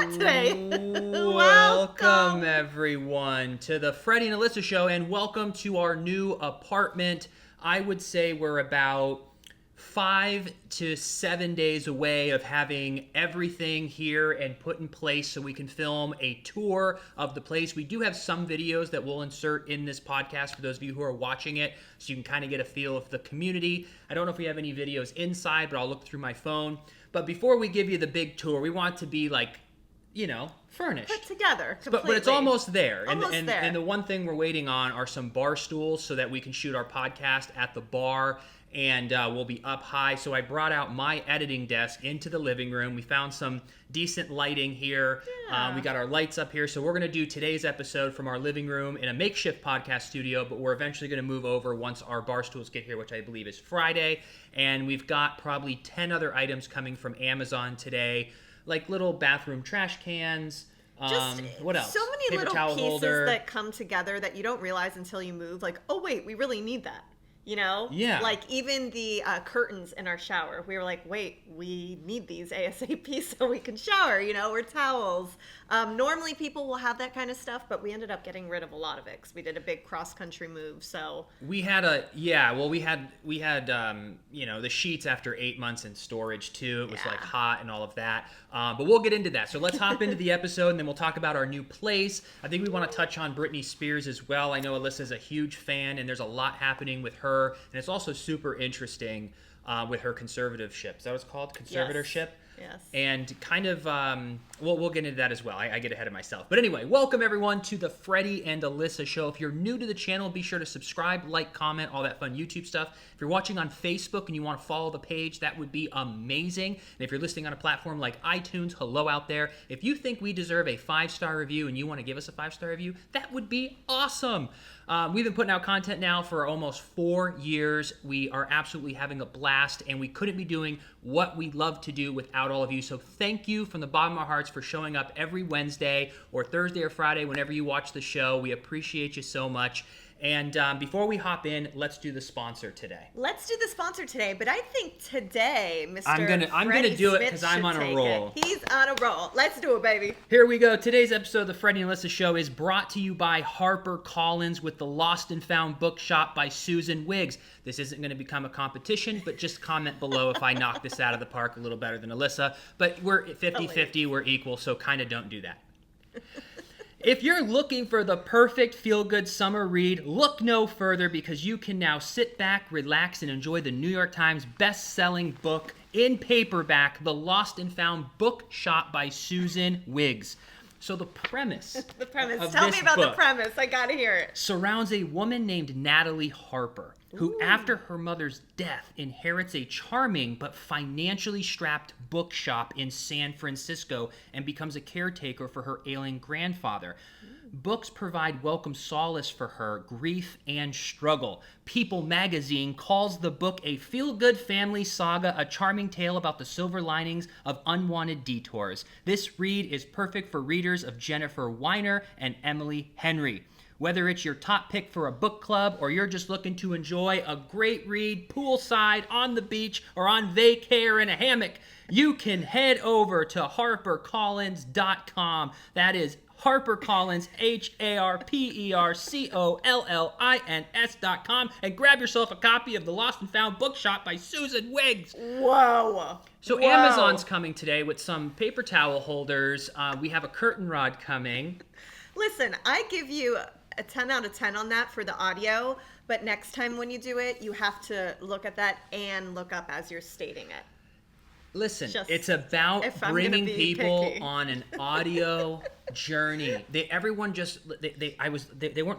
chat today. Welcome everyone to the Freddie and Alyssa show, and welcome to our new apartment. I would say we're about 5 to 7 days away of having everything here and put in place so we can film a tour of the place. We do have some videos that we'll insert in this podcast for those of you who are watching it, so you can kind of get a feel of the community. I don't know if we have any videos inside, but I'll look through my phone. But before we give you the big tour, we want it to be like, you know, furnished. Put together completely. But it's almost there. Almost there. And the one thing we're waiting on are some bar stools so that we can shoot our podcast at the bar, and we'll be up high. So I brought out my editing desk into the living room. We found some decent lighting here. Yeah. We got our lights up here. So we're going to do today's episode from our living room in a makeshift podcast studio, but we're eventually going to move over once our bar stools get here, which I believe is Friday. And we've got probably 10 other items coming from Amazon today, like little bathroom trash cans. What else? So many Paper little towel pieces holder. that come together that you don't realize until you move. Like, oh wait, we really need that. You know? Yeah. Like even the curtains in our shower. We were like, wait, we need these ASAP so we can shower, you know, or towels. Normally people will have that kind of stuff, but we ended up getting rid of a lot of it because we did a big cross-country move, so. We had, you know, the sheets after 8 months in storage too. It was like hot and all of that. But we'll get into that. So let's hop into the episode and then we'll talk about our new place. I think we want to touch on Britney Spears as well. I know Alyssa's a huge fan and there's a lot happening with her. And it's also super interesting with her conservatorship. Is that what it's called? Conservatorship? Yes. And kind of, we'll get into that as well. I get ahead of myself. But anyway, welcome everyone to the Freddie and Alyssa show. If you're new to the channel, be sure to subscribe, like, comment, all that fun YouTube stuff. If you're watching on Facebook and you want to follow the page, that would be amazing. And if you're listening on a platform like iTunes, hello out there. If you think we deserve a 5-star review and you want to give us a 5-star review, that would be awesome. We've been putting out content now for almost 4 years. We are absolutely having a blast, and we couldn't be doing what we love to do without all of you. So thank you from the bottom of our hearts for showing up every Wednesday or Thursday or Friday whenever you watch the show. We appreciate you so much. And before we hop in, let's do the sponsor today. Let's do the sponsor today, but I think today, Mr. I'm gonna do it because I'm on a roll. He's on a roll. Let's do it, baby. Here we go. Today's episode of the Freddie and Alyssa show is brought to you by HarperCollins with the Lost and Found Bookshop by Susan Wiggs. This isn't going to become a competition, but just comment below if I knock this out of the park a little better than Alyssa. But we're 50-50, we're equal, so kind of don't do that. If you're looking for the perfect feel-good summer read, look no further because you can now sit back, relax, and enjoy the New York Times best-selling book in paperback, The Lost and Found Bookshop by Susan Wiggs. So the premise of Tell this me about book the premise. I gotta hear it. surrounds a woman named Natalie Harper, who after her mother's death inherits a charming but financially strapped bookshop in San Francisco and becomes a caretaker for her ailing grandfather. Books provide welcome solace for her grief and struggle. People magazine calls the book a feel-good family saga, a charming tale about the silver linings of unwanted detours. This read is perfect for readers of Jennifer Weiner and Emily Henry. Whether it's your top pick for a book club or you're just looking to enjoy a great read poolside, on the beach, or on vacay or in a hammock, you can head over to HarperCollins.com. That is HarperCollins, HarperCollins.com, and grab yourself a copy of The Lost and Found Bookshop by Susan Wiggs. Whoa. So Amazon's coming today with some paper towel holders. We have a curtain rod coming. Listen, I give you a 10 out of 10 on that for the audio, but next time when you do it, you have to look at that and look up as you're stating it. Listen, it's about bringing people picky. on an audio journey. They weren't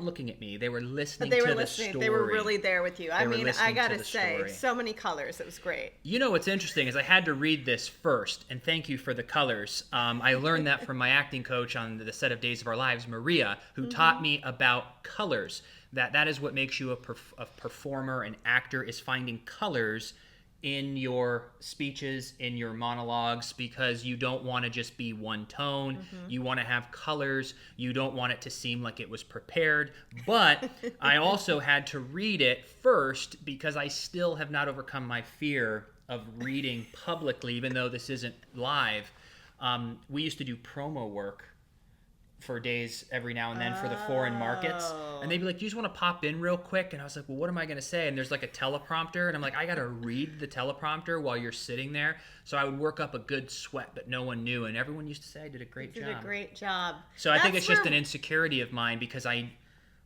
looking at me. They were listening to the story. They were really there with you. I mean, I gotta say, so many colors. It was great. You know what's interesting is I had to read this first, and thank you for the colors. I learned that from my acting coach on the set of Days of Our Lives, Maria, who taught me about colors. That is what makes you a performer, an actor, is finding colors in your speeches, in your monologues, because you don't want to just be one tone. You want to have colors. You don't want it to seem like it was prepared. But I also had to read it first because I still have not overcome my fear of reading publicly, even though this isn't live. we used to do promo work for days every now and then for the foreign markets, and they'd be like, "Do you just want to pop in real quick?" And I was like, "Well, what am I going to say?" And there's like a teleprompter, and I'm like, I got to read the teleprompter while you're sitting there. So I would work up a good sweat, but no one knew, and everyone used to say I did a great job. Did a great job. So I think it's just an insecurity of mine because I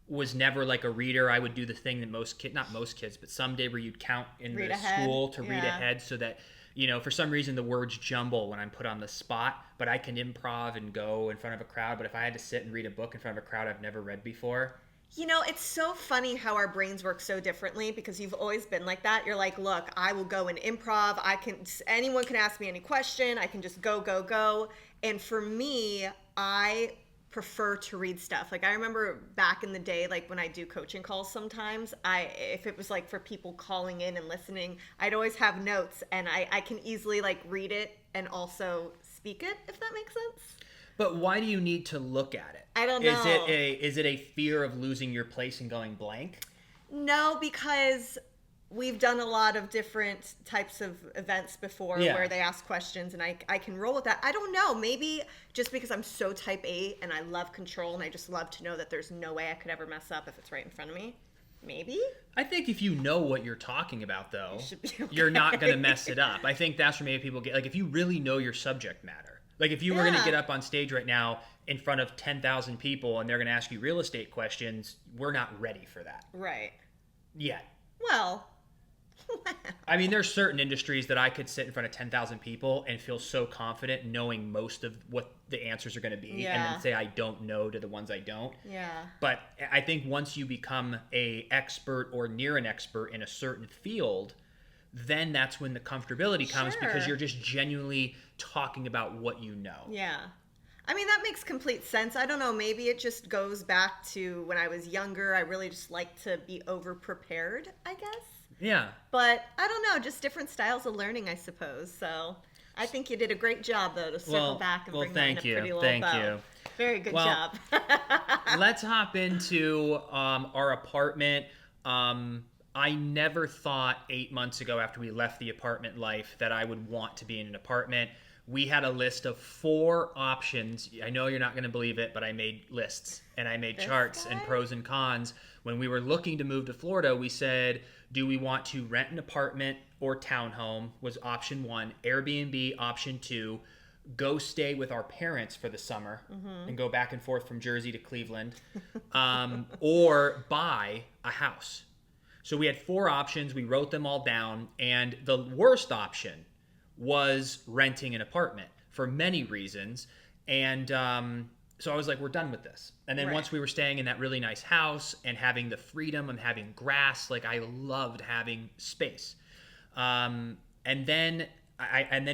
was never like a reader. I would do the thing that not most kids, but some did where you'd count in the school to read ahead so that, you know, for some reason the words jumble when I'm put on the spot, but I can improv and go in front of a crowd. But if I had to sit and read a book in front of a crowd I've never read before. You know, it's so funny how our brains work so differently because you've always been like that. You're like, look, I will go and improv. Anyone can ask me any question. I can just go. And for me, I prefer to read stuff. Like I remember back in the day, like when I do coaching calls sometimes, if it was like for people calling in and listening, I'd always have notes and I can easily like read it and also speak it, if that makes sense. But why do you need to look at it? I don't know. Is it a fear of losing your place and going blank? No, because we've done a lot of different types of events before where they ask questions and I can roll with that. I don't know. Maybe just because I'm so type A and I love control and I just love to know that there's no way I could ever mess up if it's right in front of me. Maybe. I think if you know what you're talking about, though, okay. You're not going to mess it up. I think that's where maybe people get, like, if you really know your subject matter. Like, if you were going to get up on stage right now in front of 10,000 people and they're going to ask you real estate questions, we're not ready for that. Right. Yet. Well. I mean, there's certain industries that I could sit in front of 10,000 people and feel so confident knowing most of what the answers are going to be and then say I don't know to the ones I don't. Yeah. But I think once you become a expert or near an expert in a certain field, then that's when the comfortability comes because you're just genuinely talking about what you know. Yeah. I mean, that makes complete sense. I don't know. Maybe it just goes back to when I was younger. I really just like to be over-prepared, I guess. Yeah. But I don't know. Just different styles of learning, I suppose. So I think you did a great job, though, to circle back and bring that in a pretty little bow. Thank you. Very good job. Let's hop into our apartment. I never thought 8 months ago after we left the apartment life that I would want to be in an apartment. We had a list of 4 options. I know you're not going to believe it, but I made lists and I made charts and pros and cons. When we were looking to move to Florida, we said, do we want to rent an apartment or townhome was option 1, Airbnb option 2, go stay with our parents for the summer and go back and forth from Jersey to Cleveland, or buy a house. So we had 4 options. We wrote them all down. And the worst option was renting an apartment for many reasons. And so I was like, we're done with this. And then once we were staying in that really nice house and having the freedom of having grass, like I loved having space. And then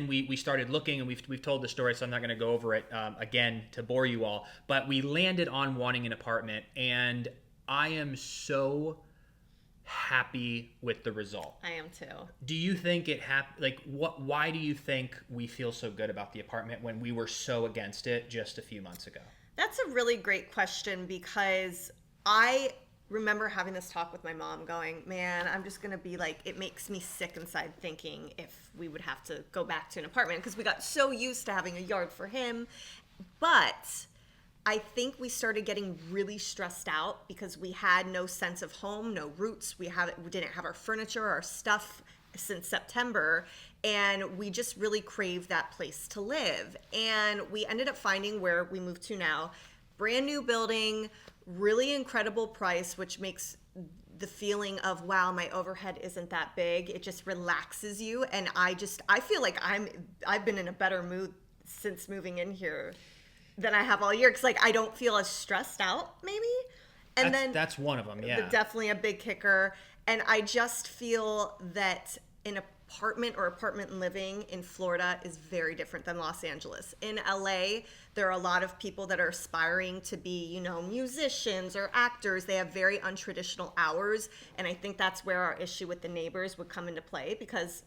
we started looking, and we've told the story, so I'm not going to go over it again to bore you all. But we landed on wanting an apartment, and I am so happy with the result. I am too. Do you think why do you think we feel so good about the apartment when we were so against it just a few months ago? That's a really great question because I remember having this talk with my mom going, man, I'm just going to be like, it makes me sick inside thinking if we would have to go back to an apartment because we got so used to having a yard for him. But I think we started getting really stressed out because we had no sense of home, no roots. We didn't have our furniture, our stuff since September, and we just really craved that place to live. And we ended up finding where we moved to now, brand new building, really incredible price, which makes the feeling of, wow, my overhead isn't that big. It just relaxes you. And I feel like I've been in a better mood since moving in here than I have all year, because like I don't feel as stressed out maybe. And that's one of them. Yeah, definitely a big kicker. And I just feel that an apartment living in Florida is very different than Los Angeles. In LA, there are a lot of people that are aspiring to be, musicians or actors. They have very untraditional hours. And I think that's where our issue with the neighbors would come into play because,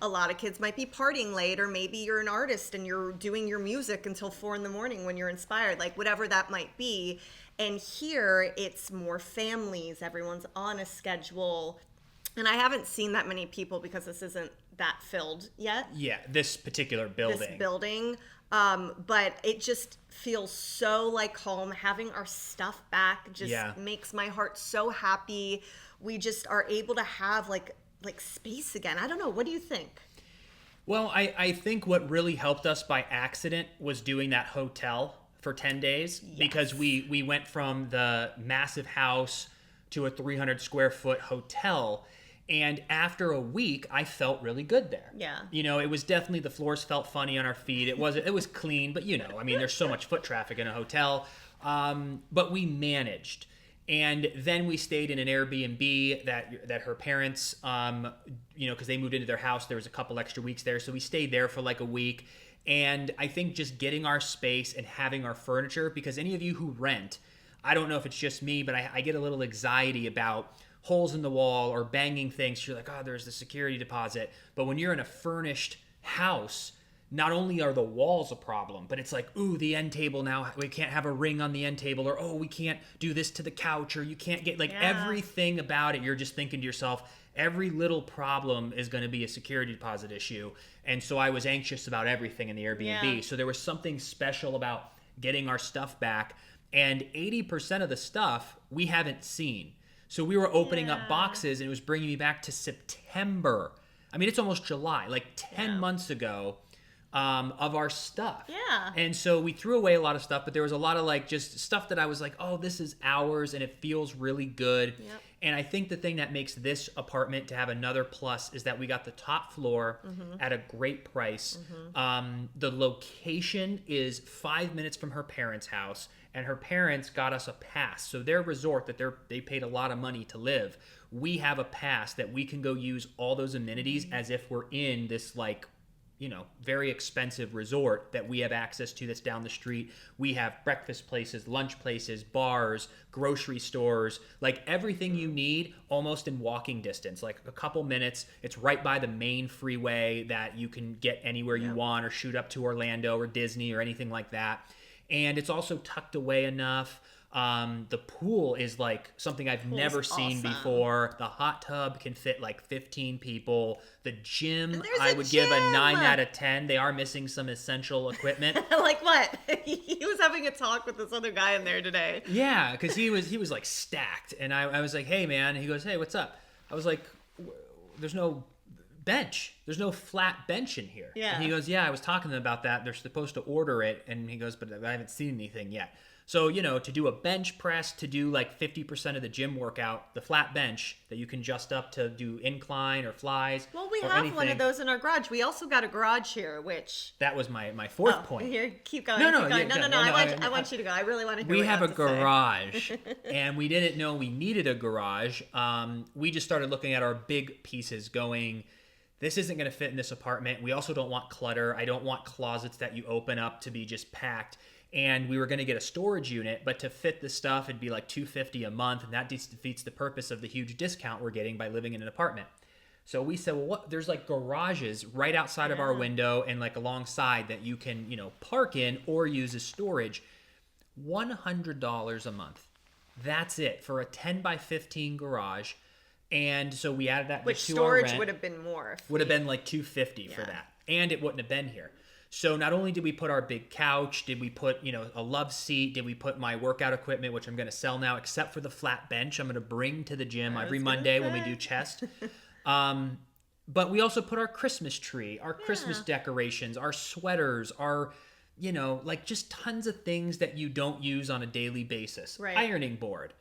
a lot of kids might be partying late, or maybe you're an artist and you're doing your music until 4 a.m. when you're inspired, like whatever that might be. And here it's more families. Everyone's on a schedule. And I haven't seen that many people because this isn't that filled yet. Yeah, this particular building. But it just feels so like home. Having our stuff back just makes my heart so happy. We just are able to have like space again. I don't know. What do you think? Well, I think what really helped us by accident was doing that hotel for 10 days because we went from the massive house to a 300 square foot hotel. And after a week, I felt really good there. Yeah. You know, it was definitely, the floors felt funny on our feet. It was clean, but you know, I mean, there's so much foot traffic in a hotel. But we managed. And then we stayed in an Airbnb that her parents, you know, because they moved into their house, there was a couple extra weeks there. So we stayed there for like a week. And I think just getting our space and having our furniture, because any of you who rent, I don't know if it's just me, but I get a little anxiety about holes in the wall or banging things. You're like, oh, there's the security deposit. But when you're in a furnished house, not only are the walls a problem, but it's like, ooh, the end table now, we can't have a ring on the end table, or oh, we can't do this to the couch, or you can't get everything about it. You're just thinking to yourself, every little problem is going to be a security deposit issue. And so I was anxious about everything in the Airbnb. Yeah. So there was something special about getting our stuff back. And 80% of the stuff we haven't seen. So we were opening up boxes, and it was bringing me back to September. I mean, it's almost July, like 10 months ago of our stuff. Yeah. And so we threw away a lot of stuff, but there was a lot of like just stuff that I was like, oh, this is ours, and it feels really good. Yep. And I think the thing that makes this apartment to have another plus is that we got the top floor at a great price. The location is 5 minutes from her parents' house. And her parents got us a pass. So their resort that they paid a lot of money to live, we have a pass that we can go use all those amenities as if we're in this like, you know, very expensive resort that we have access to that's down the street. We have breakfast places, lunch places, bars, grocery stores, like everything you need almost in walking distance, like a couple minutes. It's right by the main freeway that you can get anywhere you want or shoot up to Orlando or Disney or anything like that. And it's also tucked away enough. The pool is like something I've never seen before. The hot tub can fit like 15 people. The gym, I would give a 9 out of 10. They are missing some essential equipment. Like what? He was having a talk with this other guy in there today. Yeah, because he was like stacked. And I was like, hey, man. And he goes, hey, what's up? I was like, there's no bench. There's no flat bench in here. Yeah. And he goes, yeah, I was talking to them about that. They're supposed to order it. And he goes, but I haven't seen anything yet. So, you know, to do a bench press, to do like 50% of the gym workout, the flat bench that you can adjust up to do incline or flies. Well, we have one of those in our garage. We also got a garage here, which... That was my fourth point. Here, keep going. No, I want you to go. I really want to hear We what have you a garage, and we didn't know we needed a garage. We just started looking at our big pieces going... This isn't going to fit in this apartment. We also don't want clutter. I don't want closets that you open up to be just packed. And we were going to get a storage unit, but to fit the stuff, it'd be like $250 a month, and that defeats the purpose of the huge discount we're getting by living in an apartment. So we said, well, what? There's like garages right outside of our window and like alongside that you can, you know, park in or use as storage. $100 a month. That's it for a 10 by 15 garage. And so we added that which to storage our rent. would have been more. Would have been like $250 for that. And it wouldn't have been here. So not only did we put our big couch, did we put, you know, a love seat, did we put my workout equipment, which I'm going to sell now, except for the flat bench I'm going to bring to the gym every Monday when we do chest. But we also put our Christmas tree, our Christmas decorations, our sweaters, our, you know, like just tons of things that you don't use on a daily basis. Right. Ironing board.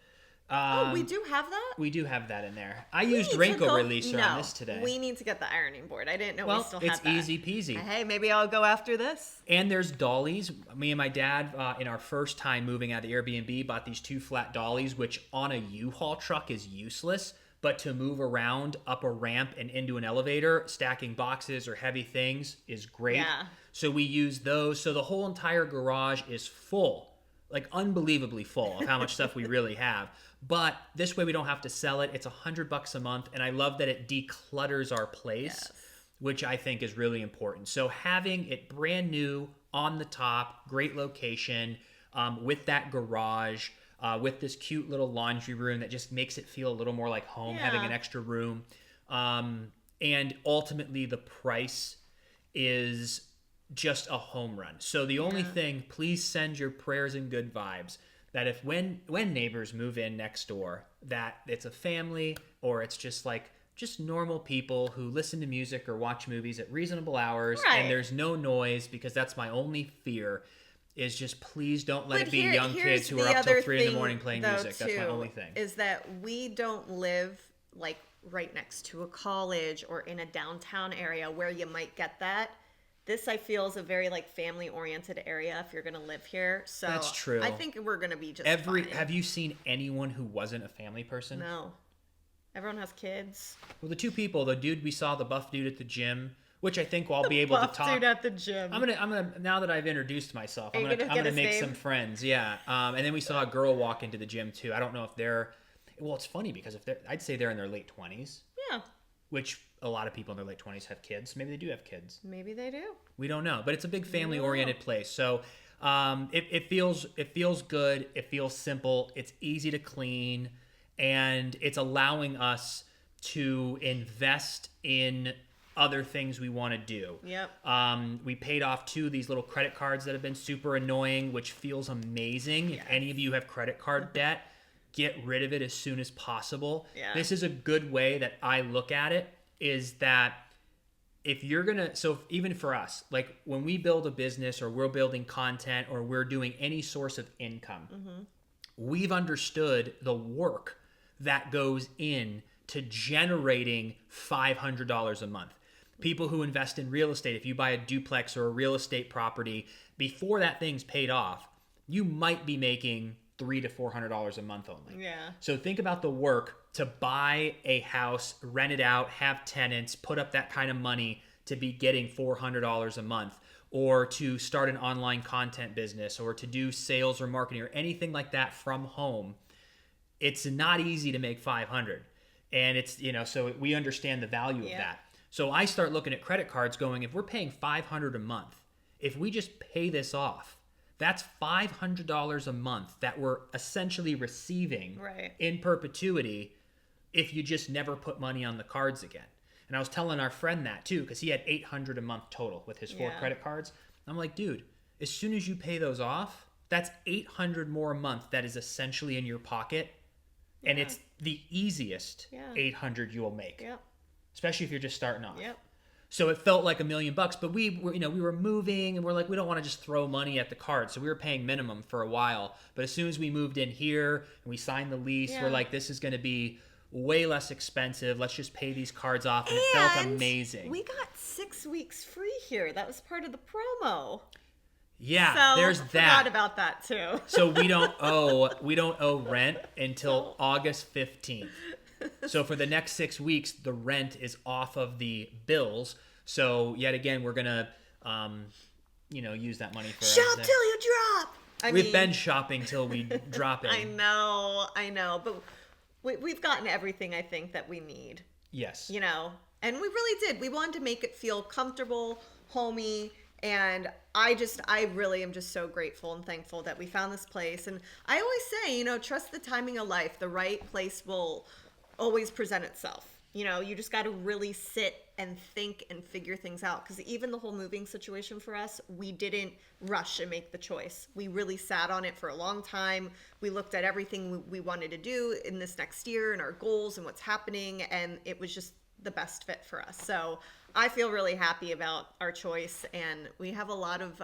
We do have that? We do have that in there. I used Renko releaser on this today. We need to get the ironing board. I didn't know we still had that. Well, it's easy peasy. Hey, maybe I'll go after this. And there's dollies. Me and my dad, in our first time moving out of the Airbnb, bought these 2 flat dollies, which on a U-Haul truck is useless. But to move around up a ramp and into an elevator, stacking boxes or heavy things is great. Yeah. So we use those. So the whole entire garage is full, like unbelievably full of how much stuff we really have. But this way we don't have to sell it. It's $100 a month. And I love that it declutters our place, which I think is really important. So having it brand new on the top, great location, with that garage, with this cute little laundry room that just makes it feel a little more like home, having an extra room. And ultimately the price is just a home run. So the only thing, please send your prayers and good vibes that if when neighbors move in next door, that it's a family or it's just like just normal people who listen to music or watch movies at reasonable hours, and there's no noise, because that's my only fear. Is just please don't let it be young kids who are up till 3 in the morning playing music. That's my only thing. Is that we don't live like right next to a college or in a downtown area where you might get that. This, I feel, is a very like family-oriented area if you're going to live here. So that's true. I think we're going to be just fine. Have you seen anyone who wasn't a family person? No. Everyone has kids. Well, the two people, the dude we saw, the buff dude at the gym, which I think I'll be able to talk. Dude at the gym. I'm gonna now that I've introduced myself, I'm gonna make some friends. Yeah. And then we saw a girl walk into the gym too. I don't know if they're. Well, it's funny because I'd say they're in their late 20s. Yeah. Which a lot of people in their late 20s have kids. Maybe they do have kids. Maybe they do. We don't know, but it's a big family-oriented place. So it feels good. It feels simple. It's easy to clean, and it's allowing us to invest in other things we want to do. Yep. We paid off 2 of these little credit cards that have been super annoying, which feels amazing. Yes. If any of you have credit card debt, get rid of it as soon as possible. Yeah. This is a good way that I look at it, is that if you're gonna, so even for us, like when we build a business or we're building content or we're doing any source of income, we've understood the work that goes in to generating $500 a month. People who invest in real estate, if you buy a duplex or a real estate property, before that thing's paid off, you might be making $300 to $400 a month only. Yeah. So think about the work to buy a house, rent it out, have tenants, put up that kind of money to be getting $400 a month, or to start an online content business, or to do sales or marketing or anything like that from home. It's not easy to make $500. And it's, so we understand the value of that. So I start looking at credit cards going, if we're paying $500 a month, if we just pay this off, that's $500 a month that we're essentially receiving in perpetuity if you just never put money on the cards again. And I was telling our friend that too, because he had $800 a month total with his 4 credit cards. I'm like, dude, as soon as you pay those off, that's $800 more a month that is essentially in your pocket. And it's the easiest $800 you will make. Yep. Especially if you're just starting off. Yep. So it felt like $1 million, but we were moving and we're like, we don't want to just throw money at the card. So we were paying minimum for a while. But as soon as we moved in here and we signed the lease, we're like, this is going to be way less expensive. Let's just pay these cards off. And it felt amazing. We got 6 weeks free here. That was part of the promo. Yeah, so, there's that. Forgot about that too. So we don't owe rent until August 15th. So for the next 6 weeks, the rent is off of the bills. So yet again, we're gonna, use that money for shop till you drop. We've been shopping till we drop it. I know, but we've gotten everything I think that we need. Yes. And we really did. We wanted to make it feel comfortable, homey. And I really am just so grateful and thankful that we found this place. And I always say, trust the timing of life. The right place will always present itself. You just got to really sit and think and figure things out. Because even the whole moving situation for us, we didn't rush and make the choice. We really sat on it for a long time. We looked at everything we wanted to do in this next year and our goals and what's happening. And it was just the best fit for us. So I feel really happy about our choice, and we have a lot of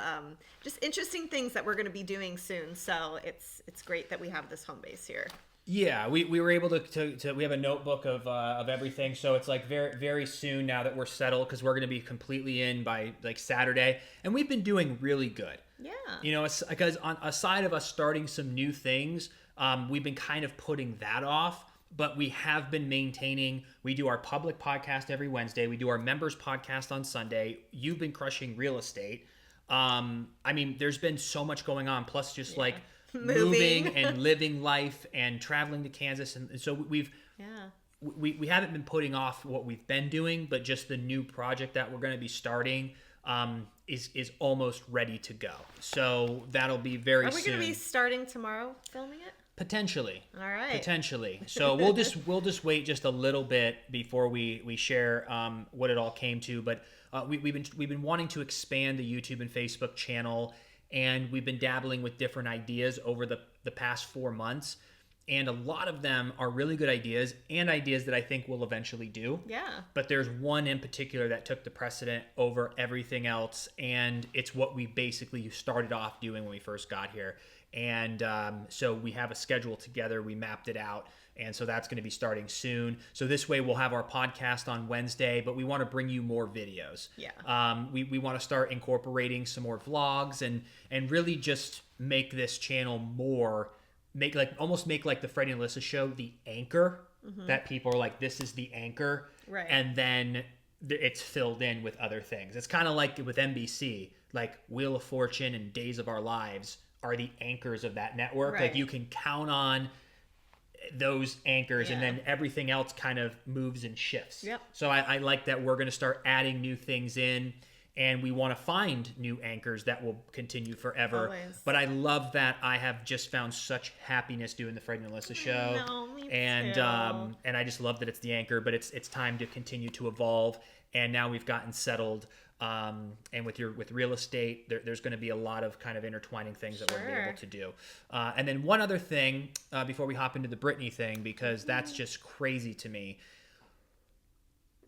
just interesting things that we're going to be doing soon. So it's great that we have this home base here. Yeah, we were able to we have a notebook of everything. So it's like very, very soon now that we're settled, because we're going to be completely in by like Saturday, and we've been doing really good. Yeah. Because aside of us starting some new things, we've been kind of putting that off. But we have been maintaining, we do our public podcast every Wednesday. We do our members podcast on Sunday. You've been crushing real estate. There's been so much going on. Plus just like moving and living life and traveling to Kansas. And so we haven't been putting off what we've been doing, but just the new project that we're going to be starting is almost ready to go. So that'll be very soon. Are we going to be starting tomorrow filming it? Potentially. All right. Potentially. So we'll just wait just a little bit before we share what it all came to. But we've been wanting to expand the YouTube and Facebook channel, and we've been dabbling with different ideas over the past 4 months. And a lot of them are really good ideas and ideas that I think we'll eventually do. Yeah. But there's one in particular that took the precedent over everything else. And it's what we basically started off doing when we first got here. And so we have a schedule together. We mapped it out. And so that's going to be starting soon. So this way we'll have our podcast on Wednesday, but we want to bring you more videos. Yeah. We want to start incorporating some more vlogs and really just make this channel more... almost make like the Freddie and Alyssa show the anchor that people are like, this is the anchor. Right. And then it's filled in with other things. It's kind of like with NBC, like Wheel of Fortune and Days of Our Lives are the anchors of that network. Right. Like you can count on those anchors and then everything else kind of moves and shifts. Yep. So I like that we're going to start adding new things in. And we want to find new anchors that will continue forever. Always. But I love that I have just found such happiness doing the Freddie and Alyssa show. No, me and too. and I just love that it's the anchor, but it's time to continue to evolve. And now we've gotten settled. And with real estate, there's going to be a lot of kind of intertwining things that we're going to be able to do. And then one other thing before we hop into the Britney thing, because that's just crazy to me.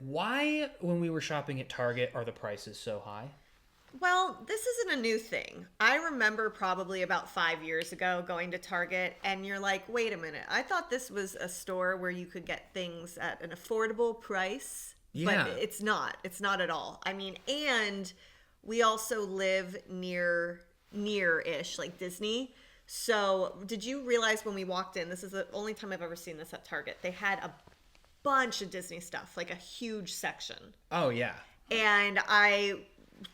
Why, when we were shopping at Target, are the prices so high? Well, this isn't a new thing. I remember probably about 5 years ago going to Target and you're like, wait a minute. I thought this was a store where you could get things at an affordable price. Yeah. But it's not. It's not at all. I mean, and we also live near-ish, like Disney. So did you realize when we walked in, this is the only time I've ever seen this at Target, they had a bunch of Disney stuff, like a huge section. Oh, yeah. And I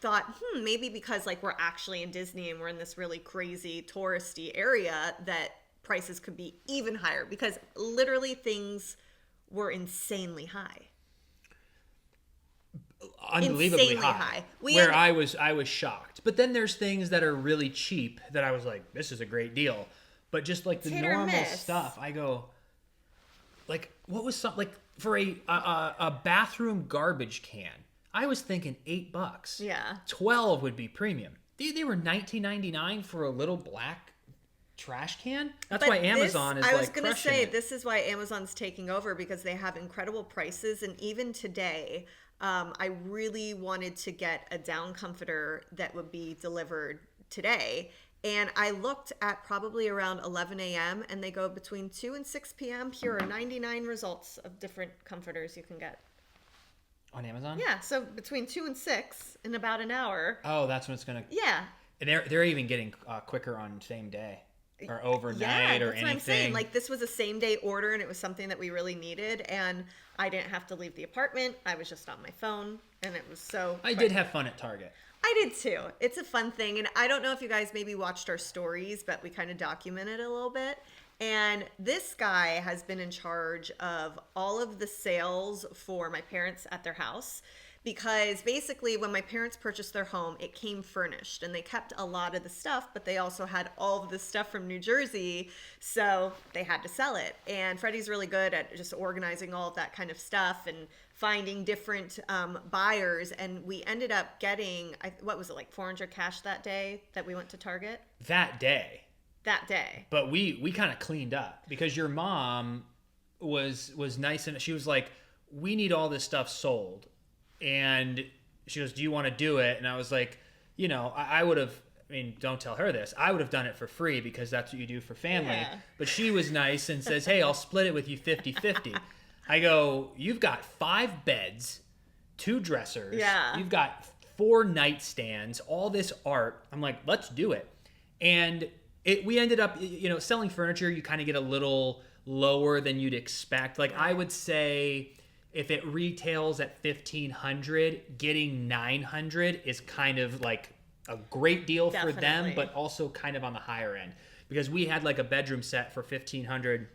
thought, maybe because like we're actually in Disney and we're in this really crazy touristy area that prices could be even higher, because literally things were insanely high. Unbelievably Insanely high. I was shocked. But then there's things that are really cheap that I was like, this is a great deal. But just like the normal stuff, I go, like, what was something like for a bathroom garbage can? I was thinking $8. Yeah. 12 would be premium. They were $19.99 for a little black trash can. That's why Amazon is like crushing it. I was going to say, this is why Amazon's taking over, because they have incredible prices. And even today, I really wanted to get a down comforter that would be delivered today. And I looked at probably around 11 a.m. and they go between 2 and 6 p.m. Here are 99 results of different comforters you can get. On Amazon? Yeah, so between 2 and 6 in about an hour. Oh, that's when it's going to... Yeah. They're even getting quicker on same day or overnight or anything. What I'm saying. Like, this was a same day order and it was something that we really needed. And I didn't have to leave the apartment. I was just on my phone and it was so... I did have fun at Target. I did too. It's a fun thing. And I don't know if you guys maybe watched our stories, but we kind of documented a little bit. And this guy has been in charge of all of the sales for my parents at their house, because basically when my parents purchased their home, it came furnished and they kept a lot of the stuff, but they also had all of the stuff from New Jersey. So they had to sell it. And Freddie's really good at just organizing all of that kind of stuff and finding different buyers. And we ended up getting, what was it, like 400 cash that day that we went to Target? That day. But we kind of cleaned up because your mom was nice, and she was like, we need all this stuff sold. And she goes, do you want to do it? And I was like, I would have, don't tell her this. I would have done it for free because that's what you do for family. Yeah. But she was nice and says, hey, I'll split it with you 50-50. I go, you've got 5 beds, 2 dressers. Yeah. You've got 4 nightstands, all this art. I'm like, let's do it. And we ended up, selling furniture, you kind of get a little lower than you'd expect. Like, I would say if it retails at $1,500, getting $900 is kind of like a great deal for them, but also kind of on the higher end. Because we had like a bedroom set for $1,500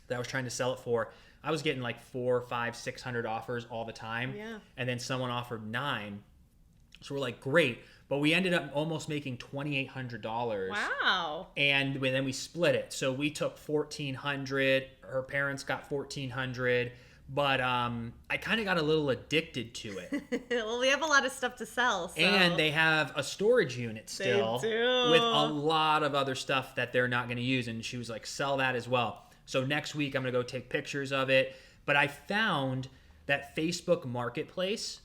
that I was trying to sell it for. I was getting like 400, 500, 600 offers all the time. Yeah. And then someone offered 9. So we're like, great. But we ended up almost making $2,800. Wow. And then we split it. So we took $1,400. Her parents got $1,400. But I kind of got a little addicted to it. Well, we have a lot of stuff to sell. So. And they have a storage unit still with a lot of other stuff that they're not going to use. And she was like, sell that as well. So next week, I'm going to go take pictures of it. But I found that Facebook Marketplace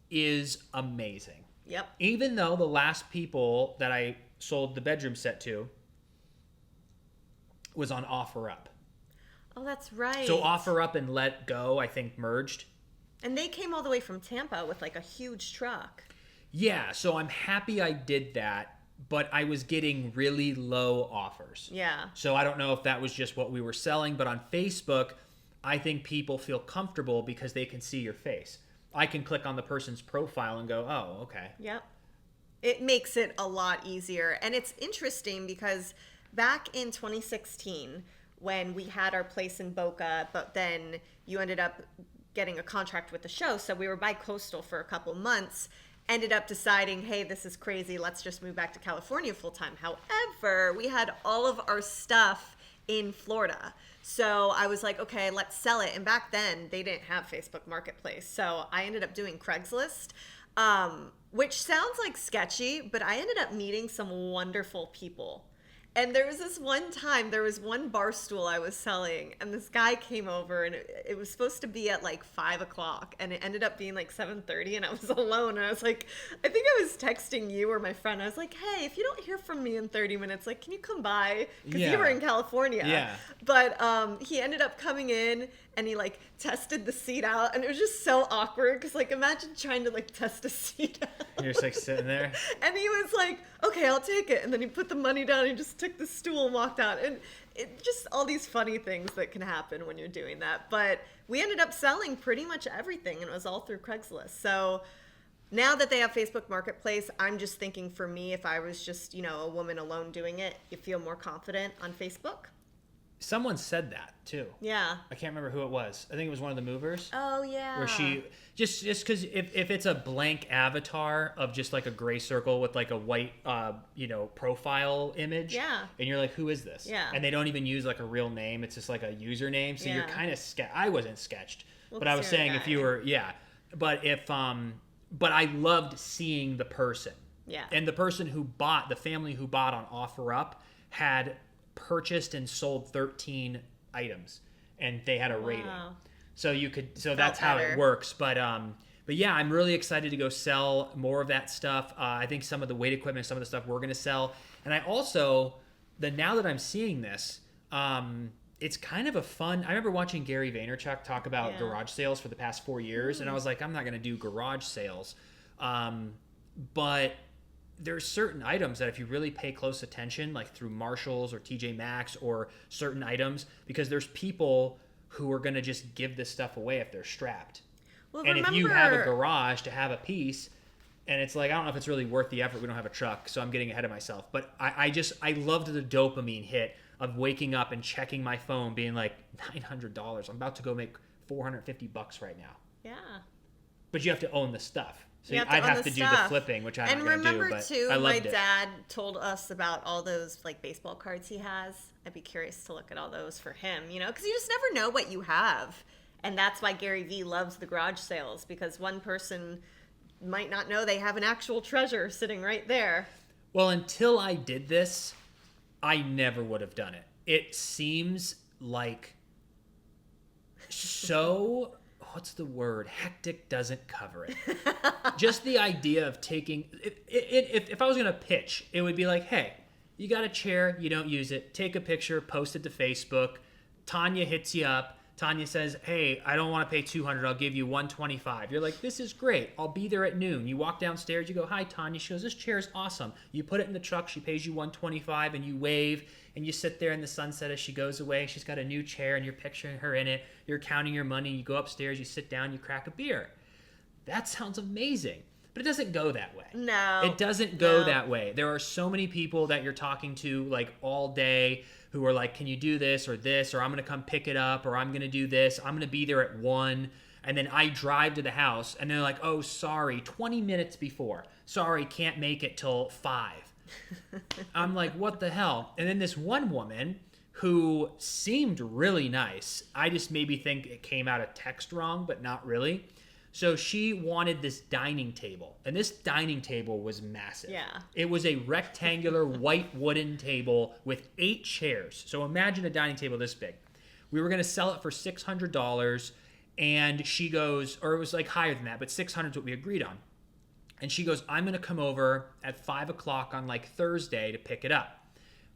is amazing. Yep. Even though the last people that I sold the bedroom set to was on OfferUp. Oh, that's right. So OfferUp and Let Go, I think, merged. And they came all the way from Tampa with like a huge truck. Yeah, so I'm happy I did that, but I was getting really low offers. Yeah. So I don't know if that was just what we were selling, but on Facebook, I think people feel comfortable because they can see your face. I can click on the person's profile and go, oh, okay. Yep. It makes it a lot easier. And it's interesting because back in 2016, when we had our place in Boca, but then you ended up getting a contract with the show. So we were bi-coastal for a couple months, ended up deciding, hey, this is crazy. Let's just move back to California full time. However, we had all of our stuff in Florida. So I was like, okay, let's sell it. And back then they didn't have Facebook Marketplace. So I ended up doing Craigslist, which sounds like sketchy, but I ended up meeting some wonderful people. And there was this one time, there was one bar stool I was selling, and this guy came over, and it was supposed to be at like 5 o'clock, and it ended up being like 7:30, and I was alone, and I was like, I think I was texting you or my friend. I was like, hey, if you don't hear from me in 30 minutes, like, can you come by? Because you were in California. Yeah. But he ended up coming in, and he like tested the seat out, and it was just so awkward, because like imagine trying to like test a seat out. You're just like sitting there. And he was like, okay, I'll take it. And then he put the money down and he just took the stool and walked out. And it just all these funny things that can happen when you're doing that. But we ended up selling pretty much everything, and it was all through Craigslist. So now that they have Facebook Marketplace, I'm just thinking for me, if I was just, you know, a woman alone doing it, you feel more confident on Facebook. Someone said that too. Yeah. I can't remember who it was. I think it was one of the movers. Oh, yeah. Where she just because if it's a blank avatar of just like a gray circle with like a white profile image. Yeah. And you're like, who is this? Yeah. And they don't even use like a real name. It's just like a username. So you're kind of I wasn't sketched, Well, but I was saying if you were but if but I loved seeing the person. Yeah. And the person who bought, the family who bought on OfferUp had purchased and sold 13 items, and they had a rating. So you could, that's how it works. But yeah, I'm really excited to go sell more of that stuff. I think some of the weight equipment, some of the stuff we're going to sell. And I also, now that I'm seeing this, it's kind of a fun, I remember watching Gary Vaynerchuk talk about garage sales for the past 4 years. And I was like, I'm not going to do garage sales. But there's certain items that if you really pay close attention, like through Marshalls or TJ Maxx or certain items, because there's people who are going to just give this stuff away if they're strapped. Well, and if you have a garage to have a piece, and it's like, I don't know if it's really worth the effort. We don't have a truck, so I'm getting ahead of myself. But I loved the dopamine hit of waking up and checking my phone, being like, $900. I'm about to go make $450 right now. Yeah. But you have to own the stuff. So I'd have to do the flipping, which I'm not going to do. And remember, too, I my loved it. dad told us about all those like baseball cards he has. I'd be curious to look at all those for him, you know, because you just never know what you have. And that's why Gary Vee loves the garage sales, because one person might not know they have an actual treasure sitting right there. Well, until I did this, I never would have done it. It seems like so... what's the word? Hectic doesn't cover it. Just the idea of taking... If I was going to pitch, it would be like, hey, you got a chair, you don't use it, take a picture, post it to Facebook. Tanya hits you up. Tanya says, hey, I don't want to pay $200, I'll give you $125. You're like, this is great. I'll be there at noon. You walk downstairs, you go, hi, Tanya. She goes, this chair is awesome. You put it in the truck, she pays you $125, and you wave, and you sit there in the sunset as she goes away. She's got a new chair, and you're picturing her in it. You're counting your money. You go upstairs, you sit down, you crack a beer. That sounds amazing. But it doesn't go that way. No. It doesn't go that way. There are so many people that you're talking to like all day who are like, can you do this, or I'm going to come pick it up, or I'm going to do this. I'm going to be there at 1. And then I drive to the house, and they're like, oh, sorry, 20 minutes before. Sorry, can't make it till 5. I'm like, what the hell? And then this one woman who seemed really nice. I just maybe think it came out of text wrong, but not really. So she wanted this dining table, and this dining table was massive. Yeah. It was a rectangular white wooden table with 8 chairs. So imagine a dining table this big. We were going to sell it for $600, and she goes, or it was like higher than that, but 600 is what we agreed on. And she goes, I'm going to come over at 5 o'clock on like Thursday to pick it up.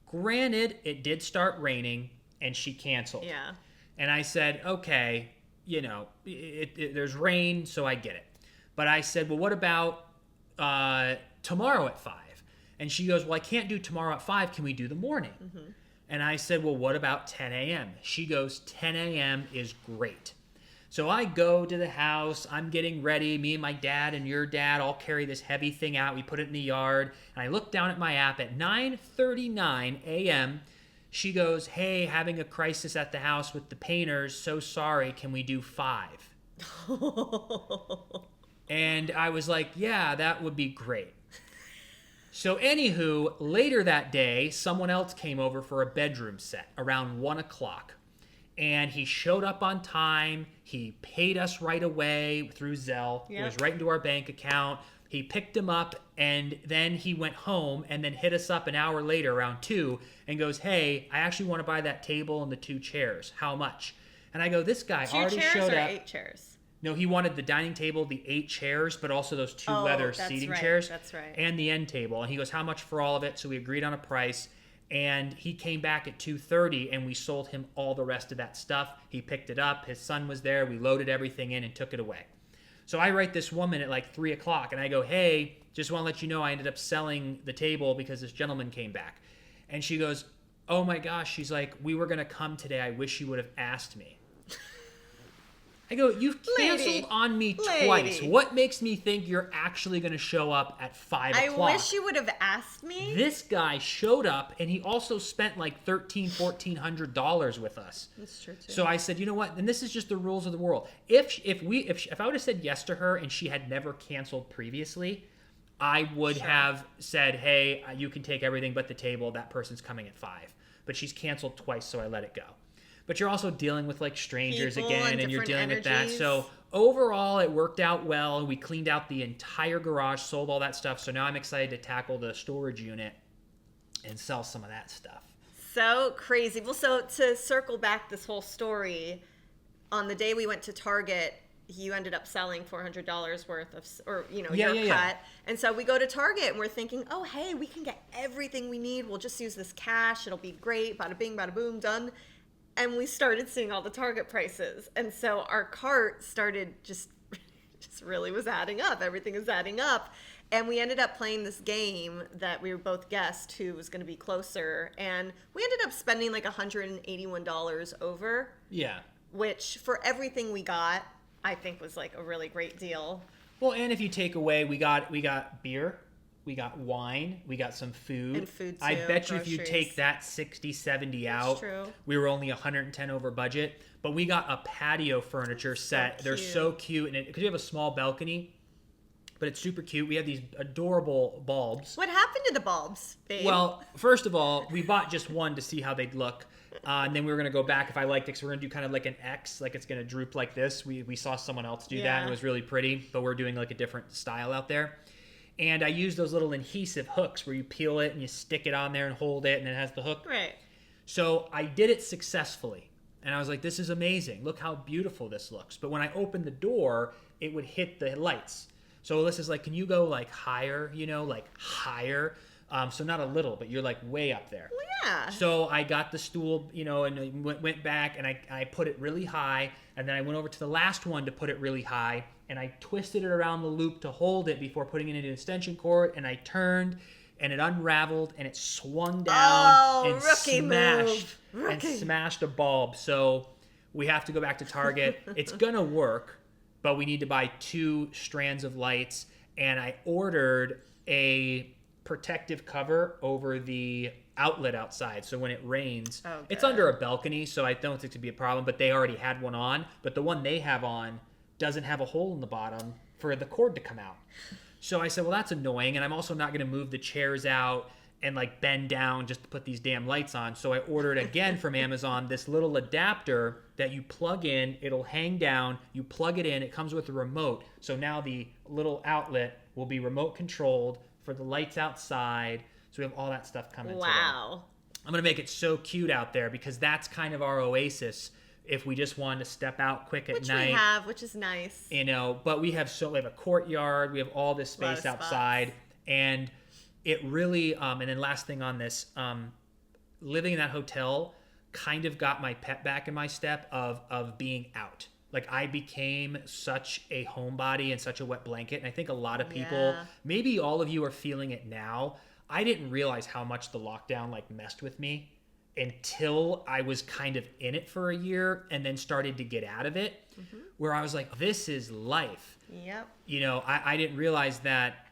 Granted, it did start raining, and she canceled. Yeah. And I said, okay, you know, there's rain, so I get it. But I said, well, what about tomorrow at 5? And she goes, well, I can't do tomorrow at 5. Can we do the morning? Mm-hmm. And I said, well, what about 10 a.m.? She goes, 10 a.m. is great. So I go to the house. I'm getting ready. Me and my dad and your dad all carry this heavy thing out. We put it in the yard. And I look down at my app at 9:39 a.m. She goes, hey, having a crisis at the house with the painters. So sorry. Can we do 5? And I was like, yeah, that would be great. So anywho, later that day, someone else came over for a bedroom set around 1 o'clock. And he showed up on time. He paid us right away through Zelle. Yep. It was right into our bank account. He picked him up, and then he went home and then hit us up an hour later around 2 and goes, hey, I actually want to buy that table and the 2 chairs. How much? And I go, this guy already showed up. 8 chairs? No, he wanted the dining table, the 8 chairs, but also those 2 leather seating chairs. That's right. And the end table. And he goes, how much for all of it? So we agreed on a price. And he came back at 2:30, and we sold him all the rest of that stuff. He picked it up. His son was there. We loaded everything in and took it away. So I write this woman at like 3 o'clock, and I go, hey, just want to let you know I ended up selling the table because this gentleman came back. And she goes, oh my gosh. She's like, we were going to come today. I wish you would have asked me. I go, you've canceled on me twice. What makes me think you're actually going to show up at 5 o'clock? I wish you would have asked me. This guy showed up, and he also spent like $1,400 with us. That's true, too. So I said, you know what? And this is just the rules of the world. If I would have said yes to her and she had never canceled previously, I would have said, hey, you can take everything but the table. That person's coming at 5. But she's canceled twice, so I let it go. But you're also dealing with like strangers People again, and you're dealing energies. with that. So overall, it worked out well. We cleaned out the entire garage, sold all that stuff. So now I'm excited to tackle the storage unit and sell some of that stuff. So crazy. Well, so to circle back this whole story, on the day we went to Target, you ended up selling $400 worth of, or your cut. Yeah. And so we go to Target and we're thinking, oh, hey, we can get everything we need. We'll just use this cash. It'll be great. Bada bing, bada boom, done. And we started seeing all the Target prices. And so our cart started just really was adding up. Everything is adding up. And we ended up playing this game that we were both guessed who was going to be closer. And we ended up spending like $181 over. Yeah. Which for everything we got, I think was like a really great deal. Well, and if you take away, we got beer. We got wine. We got some food. And food, too. I bet you groceries. if you take that 60, 70 out, That's true. we were only 110 over budget. But we got a patio furniture set. They're so cute. And because you have a small balcony, but it's super cute. We have these adorable bulbs. What happened to the bulbs, babe? Well, first of all, we bought just one to see how they'd look. And then we were going to go back if I liked it, because we're going to do kind of like an X, like it's going to droop like this. We saw someone else do that, and it was really pretty. But we're doing like a different style out there. And I use those little adhesive hooks where you peel it and you stick it on there and hold it, and it has the hook. Right. So I did it successfully. And I was like, this is amazing. Look how beautiful this looks. But when I opened the door, it would hit the lights. So Alyssa's like, can you go like higher, like higher? So not a little, but you're like way up there. Well, yeah. So I got the stool, and went back, and I put it really high. And then I went over to the last one to put it really high. And I twisted it around the loop to hold it before putting it into an extension cord. And I turned, and it unraveled, and it swung down and smashed a bulb. So we have to go back to Target. It's going to work, but we need to buy 2 strands of lights. And I ordered a protective cover over the outlet outside, so when it rains, it's under a balcony, so I don't think it'd be a problem. But they already had one on, but the one they have on doesn't have a hole in the bottom for the cord to come out. So I said, well, that's annoying, and I'm also not going to move the chairs out and like bend down just to put these damn lights on. So I ordered again from Amazon this little adapter that you plug in, it'll hang down, you plug it in, it comes with a remote. So now the little outlet will be remote controlled for the lights outside. So we have all that stuff coming today. Wow. I'm going to make it so cute out there because that's kind of our oasis if we just wanted to step out quick at night. Which we have, which is nice. You know, but we have a courtyard, we have all this space outside, and it really, and then last thing on this, living in that hotel kind of got my pep back in my step of being out. Like I became such a homebody and such a wet blanket. And I think a lot of people, maybe all of you are feeling it now. I didn't realize how much the lockdown like messed with me until I was kind of in it for a year and then started to get out of it, where I was like, this is life. Yep. You know, I didn't realize that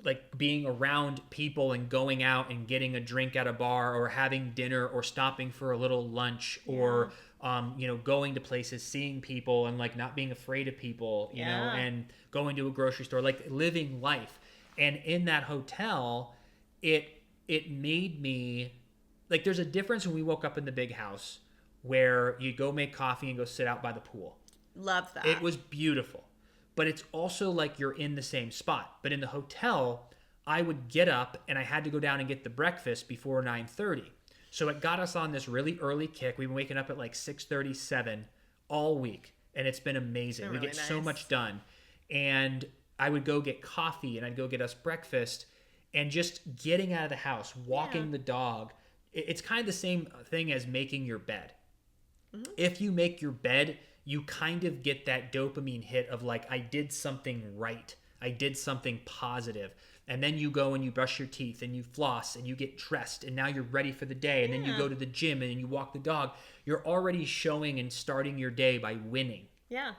like being around people and going out and getting a drink at a bar or having dinner or stopping for a little lunch or, you know, going to places, seeing people and like not being afraid of people, you know, and going to a grocery store, like living life. And in that hotel, it made me like, there's a difference when we woke up in the big house where you go make coffee and go sit out by the pool. Love that. It was beautiful. But it's also like you're in the same spot. But in the hotel, I would get up and I had to go down and get the breakfast before 9:30. So it got us on this really early kick. We've been waking up at like 6:37 all week. And it's been amazing. We get so much done. And I would go get coffee and I'd go get us breakfast. And just getting out of the house, walking the dog. It's kind of the same thing as making your bed. If you make your bed, you kind of get that dopamine hit of like, I did something right. I did something positive. And then you go and you brush your teeth and you floss and you get dressed and now you're ready for the day. And then you go to the gym and then you walk the dog. You're already showing and starting your day by winning. Yeah.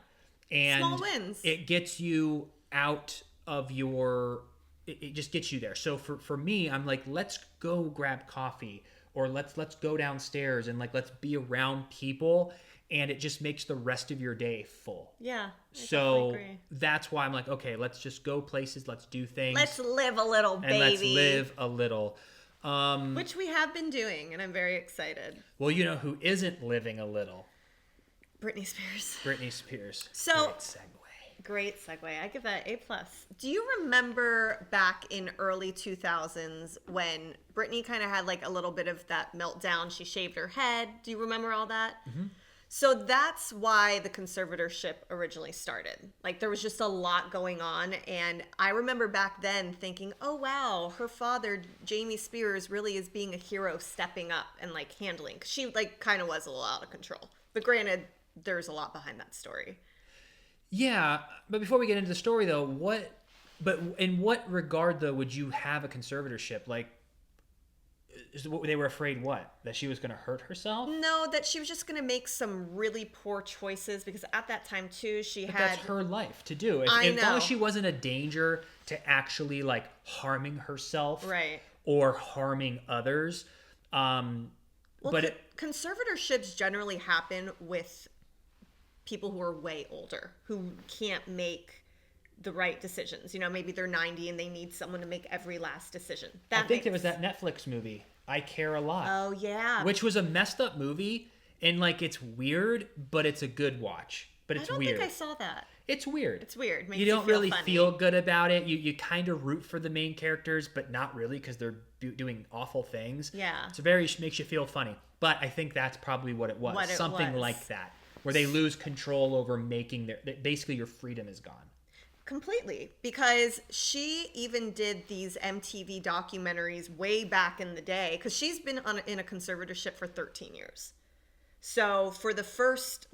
And small wins. It gets you out of your, it just gets you there. So for me, I'm like, let's go grab coffee or let's go downstairs and like, let's be around people. And it just makes the rest of your day full. Yeah. So that's why I'm like, okay, let's just go places. Let's do things. Let's live a little, baby. And let's live a little. Which we have been doing, and I'm very excited. Well, you know who isn't living a little? Britney Spears. Britney Spears. So, great segue. Great segue. I give that A+. Do you remember back in early 2000s when Britney kind of had like a little bit of that meltdown? She shaved her head. Do you remember all that? Mm-hmm. So that's why the conservatorship originally started. Like there was just a lot going on. And I remember back then thinking, oh, wow, her father, Jamie Spears, really is being a hero, stepping up and like handling. 'Cause she like kind of was a little out of control. But granted, there's a lot behind that story. Yeah, but before we get into the story though, but in what regard though would you have a conservatorship? Like, they were afraid what? That she was going to hurt herself? No, that she was just going to make some really poor choices because at that time too, that's her life to do. As long as she wasn't a danger to actually like harming herself, right, or harming others. But conservatorships generally happen with people who are way older, who can't make the right decisions. You know, maybe they're 90 and they need someone to make every last decision. I think there was that Netflix movie, I Care a Lot. Oh, yeah. Which was a messed up movie, and like it's weird, but it's a good watch. But it's weird. I don't think I saw that. It's weird. It's weird. You don't really feel good about it. You kind of root for the main characters, but not really because they're doing awful things. Yeah. Makes you feel funny. But I think that's probably what it was. Something like that. Where they lose control over basically your freedom is gone. Completely. Because she even did these MTV documentaries way back in the day. Because she's been in a conservatorship for 13 years. So for the first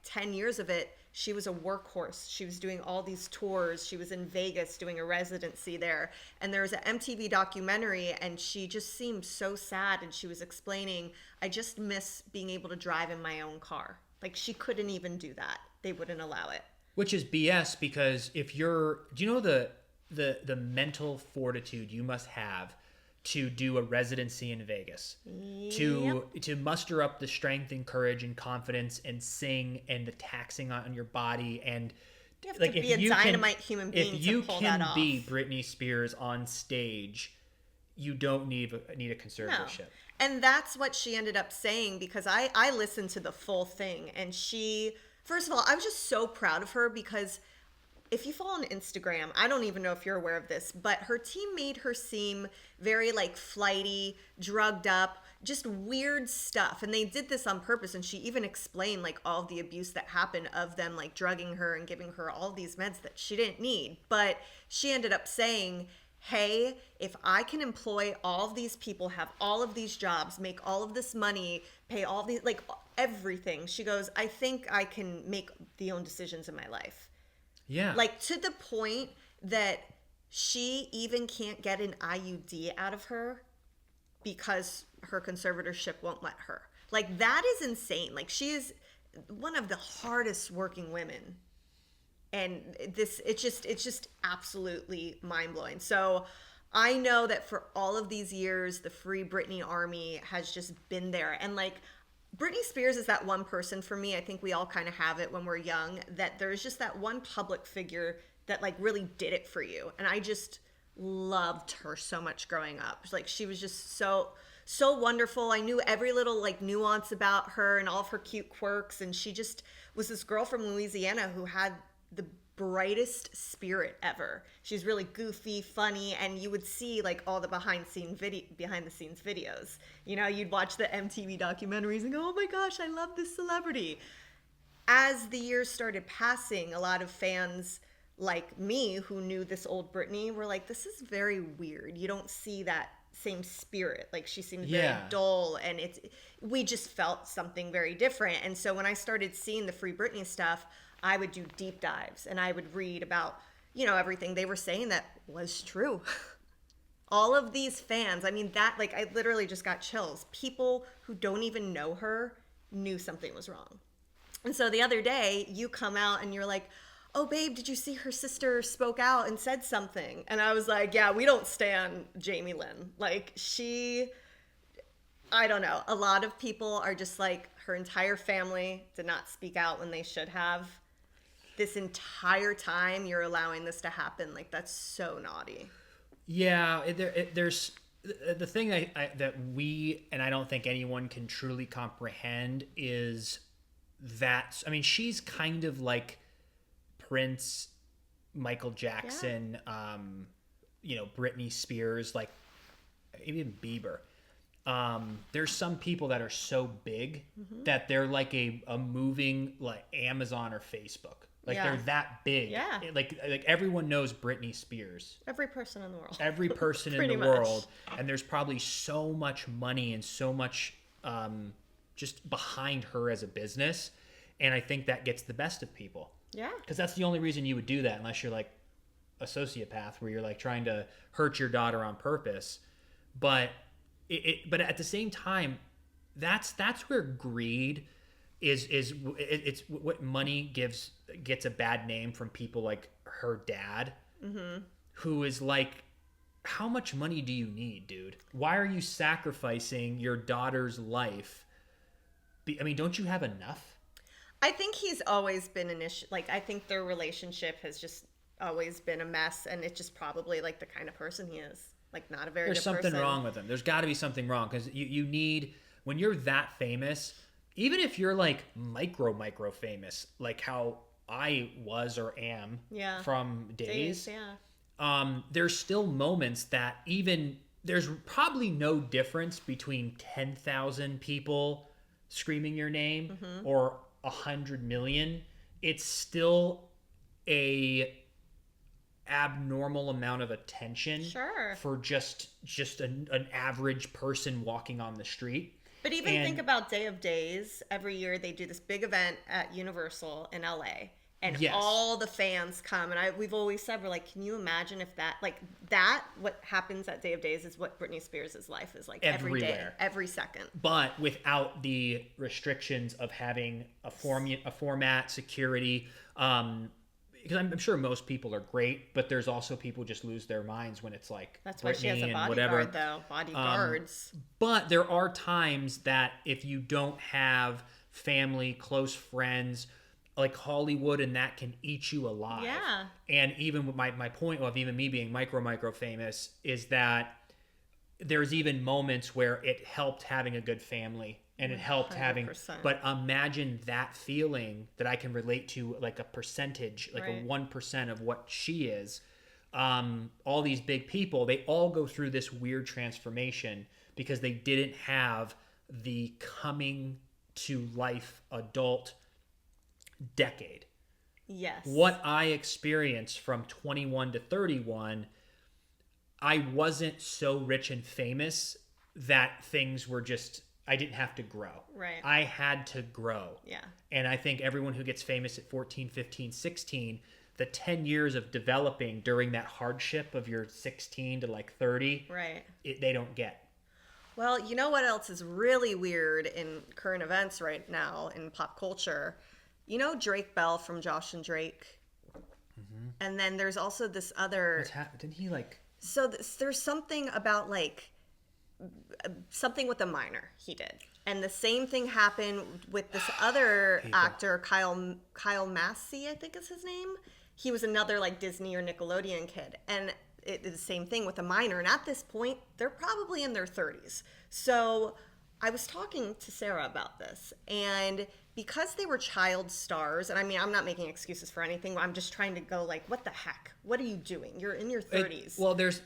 10 years of it, she was a workhorse. She was doing all these tours. She was in Vegas doing a residency there. And there was an MTV documentary and she just seemed so sad. And she was explaining, I just miss being able to drive in my own car. Like she couldn't even do that. They wouldn't allow it. Which is BS because do you know the mental fortitude you must have to do a residency in Vegas? Yep. To muster up the strength and courage and confidence and sing and the taxing on your body and you have to be a dynamite human being to pull that off. If you can be Britney Spears on stage, you don't need a conservatorship. And that's what she ended up saying, because I listened to the full thing, and she, first of all, I was just so proud of her, because if you follow on Instagram, I don't even know if you're aware of this, but her team made her seem very like flighty, drugged up, just weird stuff. And they did this on purpose. And she even explained like all the abuse that happened of them, like drugging her and giving her all these meds that she didn't need. But she ended up saying, hey, if I can employ all of these people, have all of these jobs, make all of this money, pay all these, like everything, she goes, I think I can make the own decisions in my life. Yeah. Like to the point that she even can't get an IUD out of her because her conservatorship won't let her. Like that is insane. Like she is one of the hardest working women. And it's just absolutely mind-blowing. So I know that for all of these years, the Free Britney army has just been there. And like Britney Spears is that one person for me, I think we all kind of have it when we're young, that there's just that one public figure that like really did it for you. And I just loved her so much growing up. Like she was just so wonderful. I knew every little like nuance about her and all of her cute quirks. And she just was this girl from Louisiana who had the brightest spirit ever. She's really goofy, funny, and you would see like all the behind the scenes videos. You know, you'd watch the MTV documentaries and go, oh my gosh, I love this celebrity. As the years started passing, a lot of fans like me who knew this old Britney were like, this is very weird. You don't see that same spirit. Like she seems very dull, and we just felt something very different. And so when I started seeing the Free Britney stuff, I would do deep dives and I would read about, you know, everything they were saying that was true. All of these fans, I mean, that, like, I literally just got chills. People who don't even know her knew something was wrong. And so the other day, you come out and you're like, oh, babe, did you see her sister spoke out and said something? And I was like, yeah, we don't stan Jamie Lynn. Like, I don't know. A lot of people are just like, her entire family did not speak out when they should have. This entire time you're allowing this to happen. Like, that's so naughty. Yeah, there's the thing that we, and I don't think anyone can truly comprehend, is that, I mean, she's kind of like Prince, Michael Jackson, you know, Britney Spears, like even Bieber. There's some people that are so big that they're like a moving like Amazon or Facebook. Like they're that big. Yeah. Like everyone knows Britney Spears. Every person in the world. Every person in the world. And there's probably so much money and so much just behind her as a business. And I think that gets the best of people. Yeah. Because that's the only reason you would do that, unless you're like a sociopath where you're like trying to hurt your daughter on purpose. But but at the same time, that's where greed is it's what money gets a bad name from people like her dad, who is like, how much money do you need, dude? Why are you sacrificing your daughter's life? I mean, don't you have enough? I think he's always been an issue. Like, I think their relationship has just always been a mess, and it's just probably like the kind of person he is. Like, not a very good person. There's something wrong with him. There's got to be something wrong, because you need, when you're that famous, even if you're like micro famous, like how I was or am from Days, there's still moments that even, there's probably no difference between 10,000 people screaming your name or 100 million. It's still a abnormal amount of attention for just an average person walking on the street. But even think about Day of Days. Every year they do this big event at Universal in LA, and all the fans come. And we've always said, we're like, can you imagine if what happens at Day of Days is what Britney Spears' life is like every day, every second. But without the restrictions of having a format, security, because I'm sure most people are great, but there's also people just lose their minds when it's like, that's why she has a bodyguard, though. Bodyguards. But there are times that if you don't have family, close friends, like Hollywood, and that can eat you alive. Yeah. And even my point of even me being micro famous is that there's even moments where it helped having a good family, and it helped having, 100%. but imagine that feeling that I can relate to, like a percentage, like Right. a 1% of what she is. All these big people, they all go through this weird transformation because they didn't have the coming to life adult decade. Yes. What I experienced from 21 to 31, I wasn't so rich and famous that things were just, I didn't have to grow. Right. I had to grow. Yeah. And I think everyone who gets famous at 14, 15, 16, the 10 years of developing during that hardship of your 16 to like 30, Right. they don't get. Well, you know what else is really weird in current events right now in pop culture? You know Drake Bell from Josh and Drake? Mm-hmm. And then there's also this other... Didn't he like... So there's something about like... something with a minor he did. And the same thing happened with this other actor, Kyle Massey, I think is his name. He was another like Disney or Nickelodeon kid. And it is the same thing with a minor. And at this point, they're probably in their 30s. So I was talking to Sarah about this. And because they were child stars, and I mean, I'm not making excuses for anything. I'm just trying to go like, what the heck? What are you doing? You're in your 30s. Well, there's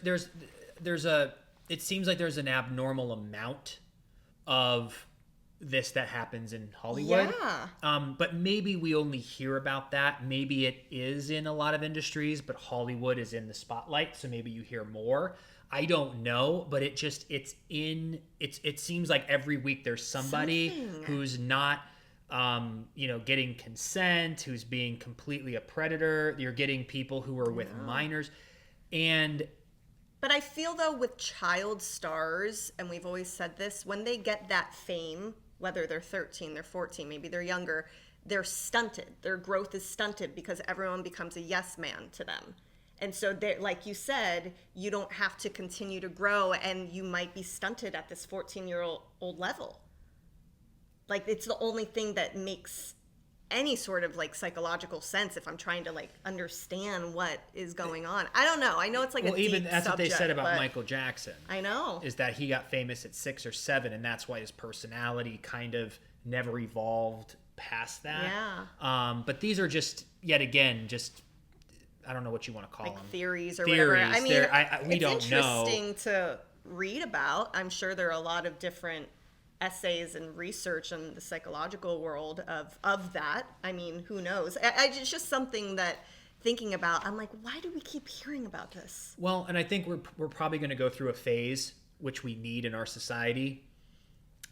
a... It seems like there's an abnormal amount of this that happens in Hollywood. Yeah. But maybe we only hear about that. Maybe it is in a lot of industries, but Hollywood is in the spotlight, so maybe you hear more. I don't know, but it seems like every week there's somebody who's not getting consent, who's being completely a predator. You're getting people who are with minors. But I feel though with child stars, and we've always said this, when they get that fame, whether they're 13, they're 14, maybe they're younger, they're stunted. Their growth is stunted because everyone becomes a yes man to them. And so, like you said, you don't have to continue to grow, and you might be stunted at this 14-year-old level. Like, it's the only thing that makes any sort of like psychological sense if I'm trying to like understand what is going on. I don't know. I know it's like a deep even that's subject, what they said about Michael Jackson. I know. Is that he got famous at 6 or 7, and that's why his personality kind of never evolved past that. Yeah. But these are just, yet again, just, I don't know what you want to call like them. Theories or whatever. I mean, we don't know. It's interesting to read about. I'm sure there are a lot of different essays and research in the psychological world of that. I mean, who knows? It's just something that thinking about, I'm like, why do we keep hearing about this? Well, and I think we're probably going to go through a phase which we need in our society.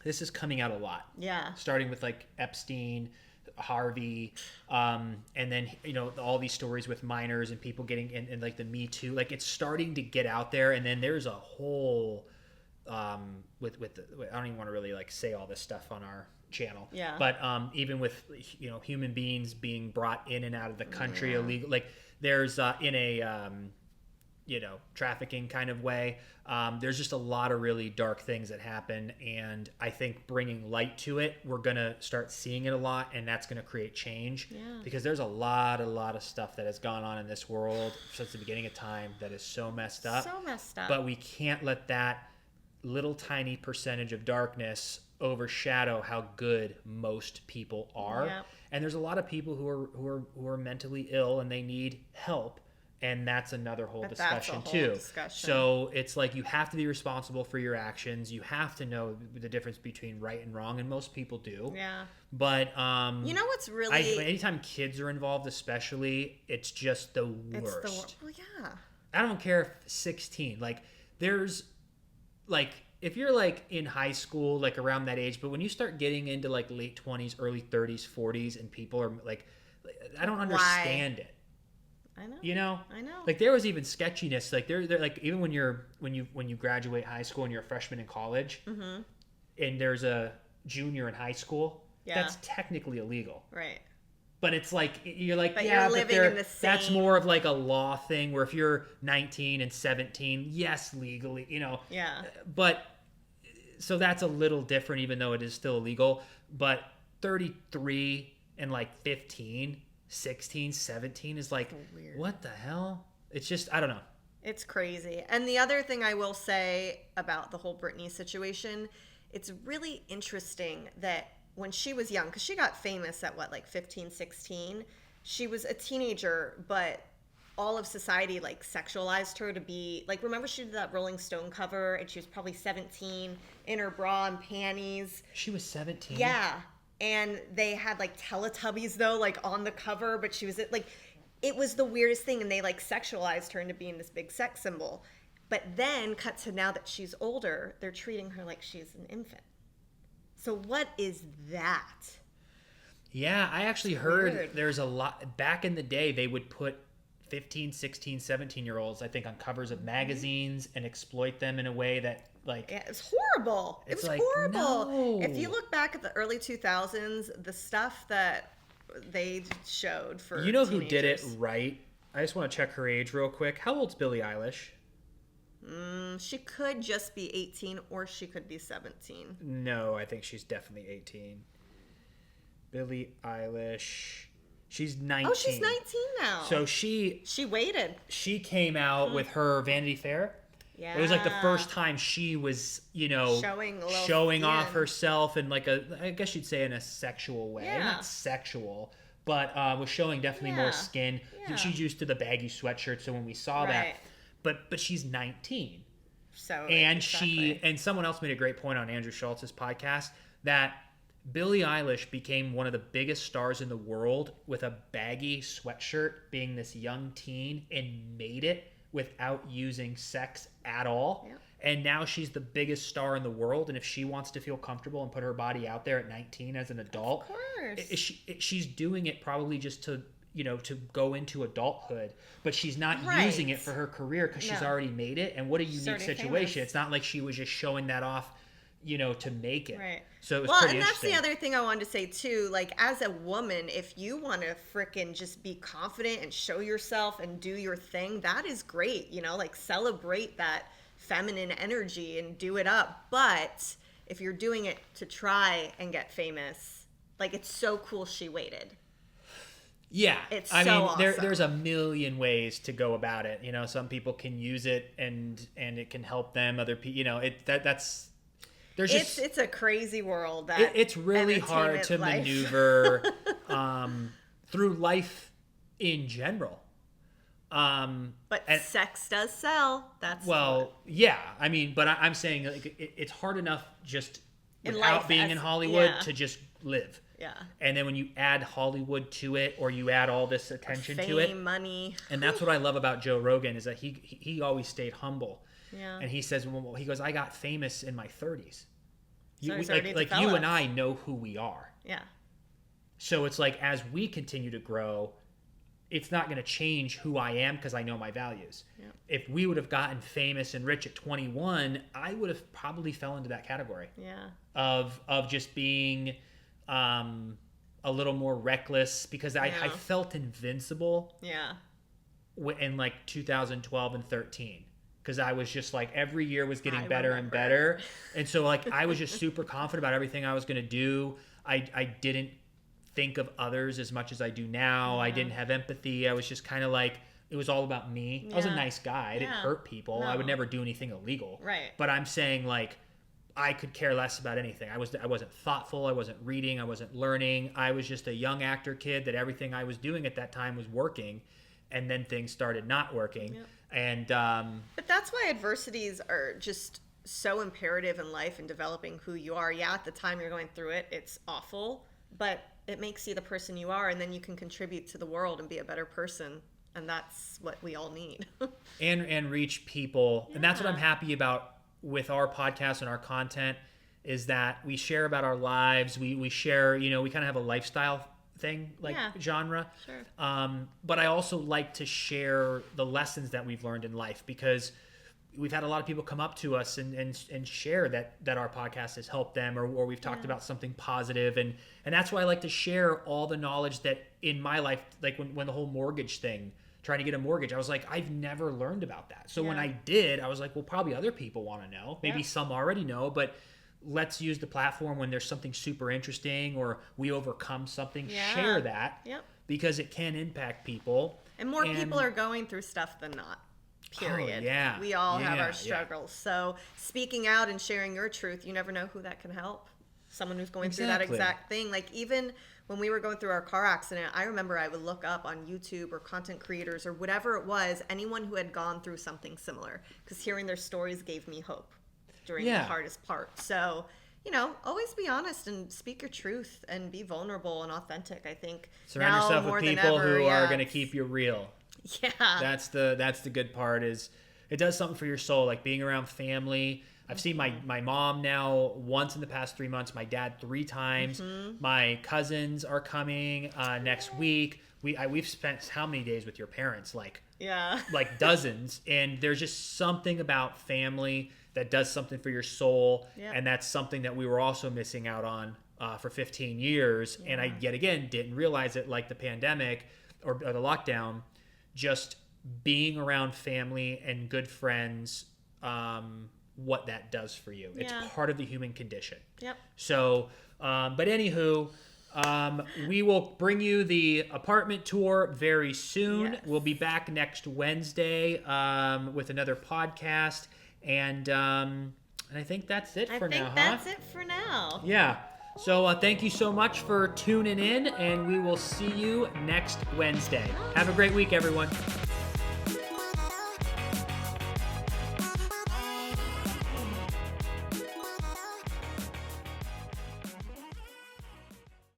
This is coming out a lot. Yeah. Starting with like Epstein, Harvey, and then all these stories with minors and people getting in like the Me Too. Like it's starting to get out there, and then there's a whole I don't even want to really like say all this stuff on our channel. Yeah. But even with human beings being brought in and out of the country illegal, like there's in a trafficking kind of way. There's just a lot of really dark things that happen, and I think bringing light to it, we're gonna start seeing it a lot, and that's gonna create change. Yeah. Because there's a lot of stuff that has gone on in this world since the beginning of time that is so messed up. So messed up. But we can't let that little tiny percentage of darkness overshadow how good most people are. Yep. And there's a lot of people who are mentally ill and they need help, and that's another whole discussion too. So it's like you have to be responsible for your actions. You have to know the difference between right and wrong, and most people do. Yeah. But you know what's really anytime kids are involved, especially, it's just the worst. Well, yeah. I don't care if 16. Like there's like if you're like in high school, like around that age, but when you start getting into like late 20s, early 30s, 40s, and people are like, I don't understand it. I know. I know. Like there was even sketchiness. Like they're like even when you graduate high school and you're a freshman in college, and there's a junior in high school, that's technically illegal. Right. But it's like you're like, but yeah, you're living in the same... that's more of like a law thing where if you're 19 and 17, yes, legally, Yeah. But so that's a little different, even though it is still illegal. But 33 and like 15, 16, 17 is like, what the hell? It's just, I don't know. It's crazy. And the other thing I will say about the whole Britney situation, it's really interesting that when she was young, because she got famous at what, like 15, 16, she was a teenager, but all of society like sexualized her to be like, remember she did that Rolling Stone cover and she was probably 17 in her bra and panties. She was 17? Yeah. And they had like Teletubbies though, like on the cover, but she was like, it was the weirdest thing. And they like sexualized her into being this big sex symbol. But then cut to now that she's older, they're treating her like she's an infant. So what is that? Yeah, I actually heard there's a lot back in the day. They would put 15, 16, 17-year-olds, I think, on covers of magazines and exploit them in a way that, like... Yeah, it's horrible. It was like, horrible. No. If you look back at the early 2000s, the stuff that they showed for You know teenagers. who did it right? I just want to check her age real quick. How old's Billie Eilish? She could just be 18 or she could be 17. No, I think she's definitely 18. Billie Eilish... She's 19. Oh, she's 19 now. So she waited. She came out with her Vanity Fair. Yeah. It was like the first time she was, you know, showing off herself in like I guess you'd say in a sexual way. Yeah. Not sexual, but was showing definitely more skin. Yeah. She's used to the baggy sweatshirt, so when we saw that, but she's 19. So and and someone else made a great point on Andrew Schultz's podcast that Billie Eilish became one of the biggest stars in the world with a baggy sweatshirt, being this young teen, and made it without using sex at all. Yep. And now she's the biggest star in the world. And if she wants to feel comfortable and put her body out there at 19 as an adult, of course. She's doing it probably just to, you know, to go into adulthood. But she's not using it for her career because she's already made it. And what a unique situation. It's not like she was just showing that off, you know, to make it. Right. So it was pretty interesting. Well, and that's the other thing I wanted to say too. Like, as a woman, if you want to frickin' just be confident and show yourself and do your thing, that is great. You know, like celebrate that feminine energy and do it up. But if you're doing it to try and get famous, like, it's so cool she waited. Yeah, I mean, awesome. There's a million ways to go about it. You know, some people can use it and it can help them. Other people, you know, that's. It's a crazy world. It's really hard to maneuver through life in general. But sex does sell. Yeah. I mean, but I'm saying like it's hard enough just without being in Hollywood to just live. Yeah. And then when you add Hollywood to it, or you add all this attention to it, money, and that's what I love about Joe Rogan is that he always stayed humble. Yeah. And he says, well, he goes, I got famous in my 30s. Like you and I know who we are. Yeah. So it's like, as we continue to grow, it's not going to change who I am because I know my values. Yeah. If we would have gotten famous and rich at 21, I would have probably fell into that category. Yeah. Of just being a little more reckless because I felt invincible. Yeah. In like 2012 and 13. Because I was just like, every year was getting better and better. And so like, I was just super confident about everything I was going to do. I didn't think of others as much as I do now. I didn't have empathy. I was just kind of like, it was all about me. I was a nice guy. I didn't hurt people. No. I would never do anything illegal. Right. But I'm saying like, I could care less about anything. I wasn't thoughtful. I wasn't reading. I wasn't learning. I was just a young actor kid that everything I was doing at that time was working. And then things started not working. Yep. And but that's why adversities are just so imperative in life and developing who you are. Yeah, at the time you're going through it, it's awful, but it makes you the person you are, and then you can contribute to the world and be a better person. And that's what we all need. and reach people. Yeah. And that's what I'm happy about with our podcast and our content is that we share about our lives. We share, you know, we kind of have a lifestyle thing, like genre. Sure. But I also like to share the lessons that we've learned in life because we've had a lot of people come up to us and share that our podcast has helped them or we've talked about something positive. And that's why I like to share all the knowledge that in my life, like when the whole mortgage thing, trying to get a mortgage, I was like, I've never learned about that. So when I did, I was like, well, probably other people want to know. Maybe some already know, but let's use the platform when there's something super interesting or we overcome something, share that because it can impact people. And more people are going through stuff than not. period. yeah. We all have Yeah, our struggles. So speaking out and sharing your truth, you never know who that can help. Someone who's going through that Exactly. exact thing. Like even when we were going through our car accident, I remember I would look up on YouTube or content creators or whatever it was, anyone who had gone through something similar, because hearing their stories gave me hope during the hardest part. So, you know, always be honest and speak your truth and be vulnerable and authentic. I think Surround now yourself more with than people ever, who yeah, are going to keep you real. Yeah. That's the good part, is it does something for your soul, like being around family. I've seen my mom now once in the past 3 months, my dad 3 times. My cousins are coming next week. We've spent how many days with your parents? Like dozens. And there's just something about family that does something for your soul. Yeah. And that's something that we were also missing out on for 15 years. And I, yet again, didn't realize it, like the pandemic or the lockdown, just being around family and good friends, what that does for you. It's part of the human condition. Yep. So, but anywho, we will bring you the apartment tour very soon. Yes. We'll be back next Wednesday with another podcast. And I think that's it for now, huh? I think that's it for now. Yeah. So thank you so much for tuning in, and we will see you next Wednesday. Have a great week, everyone.